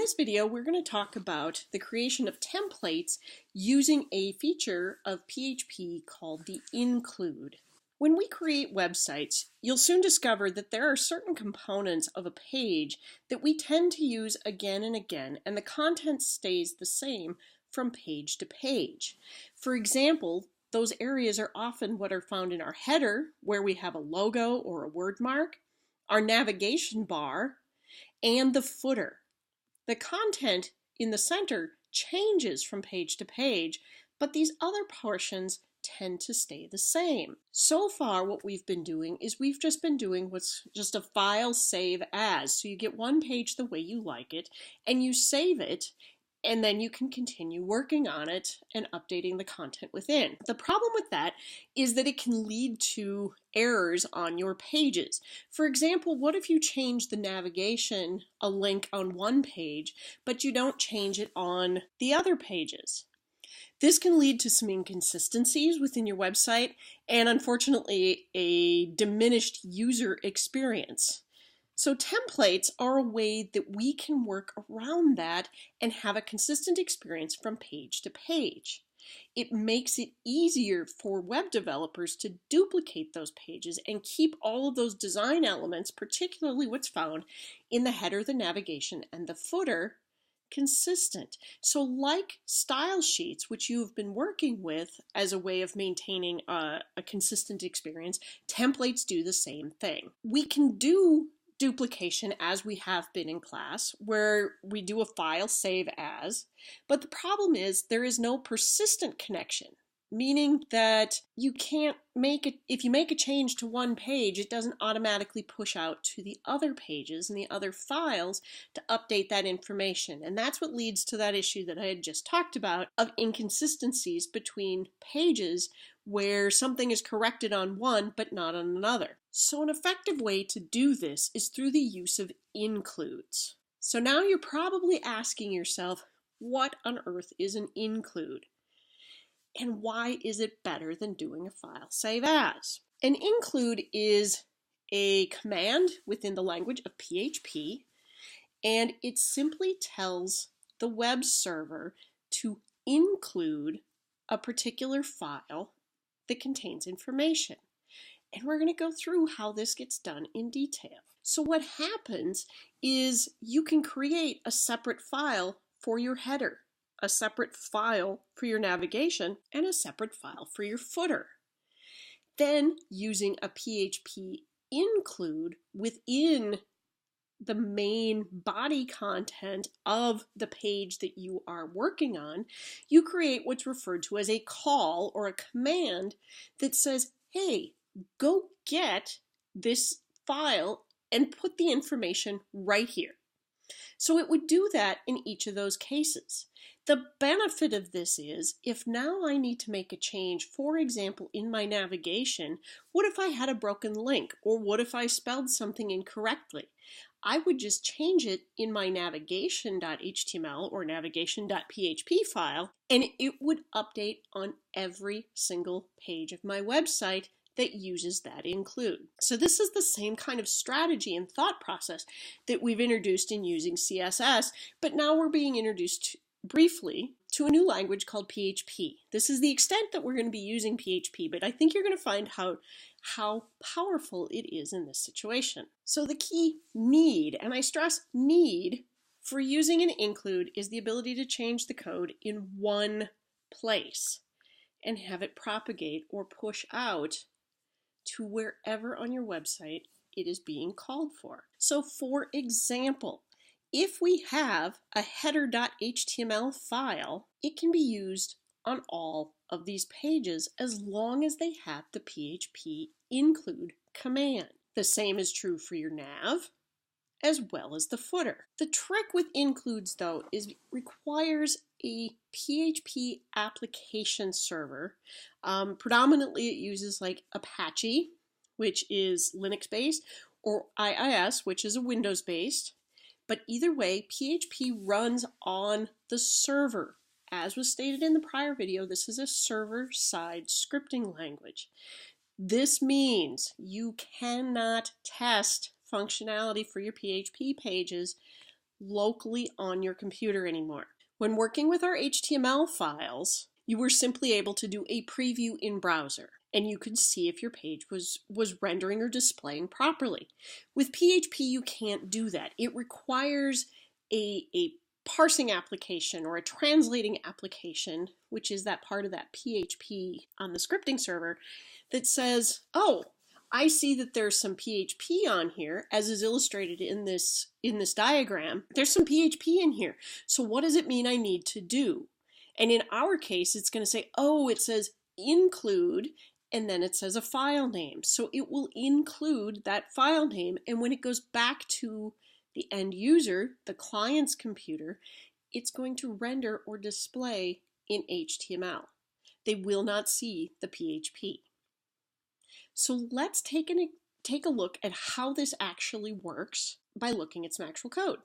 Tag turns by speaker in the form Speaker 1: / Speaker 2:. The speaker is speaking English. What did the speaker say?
Speaker 1: this video, we're going to talk about the creation of templates using a feature of PHP called the include. When we create websites, you'll soon discover that there are certain components of a page that we tend to use again and again, and the content stays the same from page to page. For example, those areas are often what are found in our header, where we have a logo or a word mark, our navigation bar, and the footer. The content in the center changes from page to page, but these other portions tend to stay the same. So far, what we've been doing is we've just been doing what's just a file save as. So you get one page the way you like it, and you save it, and then you can continue working on it and updating the content within. The problem with that is that it can lead to errors on your pages. For example, what if you change the navigation, a link on one page, but you don't change it on the other pages? This can lead to some inconsistencies within your website and, unfortunately, a diminished user experience. So templates are a way that we can work around that and have a consistent experience from page to page. It makes it easier for web developers to duplicate those pages and keep all of those design elements, particularly what's found in the header, the navigation, and the footer, consistent. So like style sheets, which you've been working with as a way of maintaining a consistent experience, templates do the same thing. We can do duplication as we have been in class, where we do a file save as, but the problem is there is no persistent connection, meaning that you can't make it, if you make a change to one page, it doesn't automatically push out to the other pages and the other files to update that information. And that's what leads to that issue that I had just talked about of inconsistencies between pages where something is corrected on one but not on another. So an effective way to do this is through the use of includes. So now you're probably asking yourself, what on earth is an include? And why is it better than doing a file save as? An include is a command within the language of PHP, and it simply tells the web server to include a particular file that contains information. And we're going to go through how this gets done in detail. So what happens is you can create a separate file for your header, a separate file for your navigation, and a separate file for your footer. Then, using a PHP include within the main body content of the page that you are working on, you create what's referred to as a call or a command that says, hey, go get this file and put the information right here. So it would do that in each of those cases. The benefit of this is, if now I need to make a change, for example, in my navigation, what if I had a broken link, or what if I spelled something incorrectly? I would just change it in my navigation.html or navigation.php file, and it would update on every single page of my website that uses that include. So this is the same kind of strategy and thought process that we've introduced in using CSS, but now we're being introduced briefly to a new language called PHP. This is the extent that we're going to be using PHP, but I think you're going to find how powerful it is in this situation. So the key need, and I stress need, for using an include is the ability to change the code in one place and have it propagate or push out to wherever on your website it is being called for. So for example, if we have a header.html file, it can be used on all of these pages as long as they have the PHP include command. The same is true for your nav as well as the footer. The trick with includes, though, is it requires a PHP application server. Predominantly it uses like Apache, which is Linux-based, or IIS, which is a Windows-based. But either way, PHP runs on the server. As was stated in the prior video, this is a server-side scripting language. This means you cannot test functionality for your PHP pages locally on your computer anymore. When working with our HTML files, you were simply able to do a preview in browser, and you could see if your page was rendering or displaying properly. With PHP, you can't do that. It requires a parsing application or a translating application, which is that part of that PHP on the scripting server that says, oh, I see that there's some PHP on here, as is illustrated in this diagram. There's some PHP in here. So what does it mean I need to do? And in our case, it's going to say, oh, it says include, and then it says a file name. So it will include that file name, and when it goes back to the end user, the client's computer, it's going to render or display in HTML. They will not see the PHP. So let's take a look at how this actually works by looking at some actual code.